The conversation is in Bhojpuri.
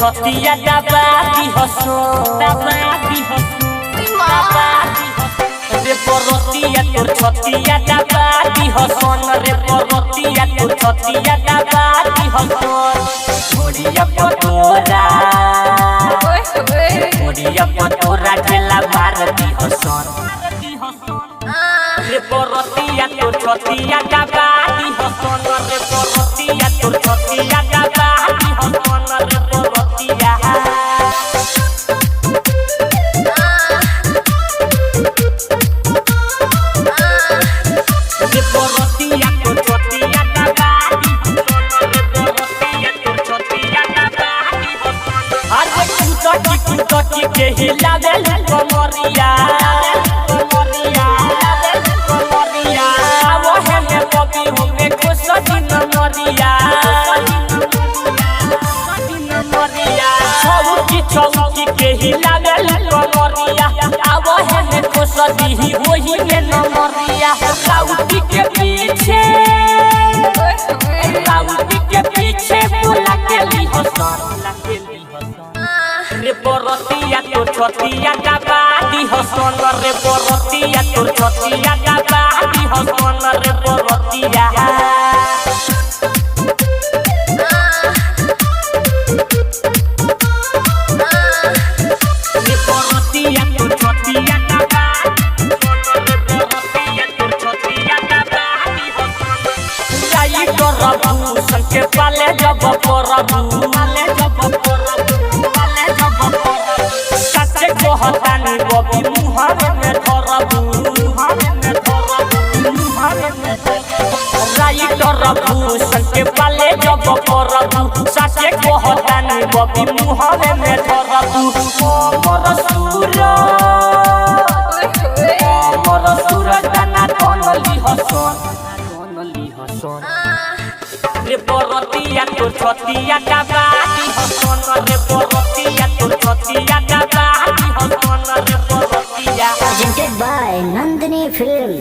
छतिया दबाती हसो रे परतिया तोर छतिया दबाती हसन रे परतिया तोर छतिया दबाती हसन घोड़िया पतोरा गेला भारती हसन रे परतिया तोर छतिया दबाती हसन रे परतिया तोर छतिया दबाती हसन रे परतिया के हिलावे कमरिया वो है में कभी हमें खुश दिन मरिया चौकी के हिलावे कमरिया वो है में खुश दी वही में न मरिया राउटी के पीछे बोला के ली हसन रे परतिया तोर छतिया दबाती हसन रे परतिया तोर छतिया दबाती हसन रे परतिया रे परतिया तोर छतिया दबाती रे परतिया तोर छतिया दबाती हसन जाई करबू संके पाले जब करबू हतानी बबी मुहारे में धरबू राई करबू संके पाले जब करबू सासे को हतानी बबी मुहारे में धरबू मोर सूरज दाना तनली हसन रे परतिया तोर छतिया दबाती हसन रे परतिया तोर छतिया दबाती हसन रे परतिया Presented by Nandini Film.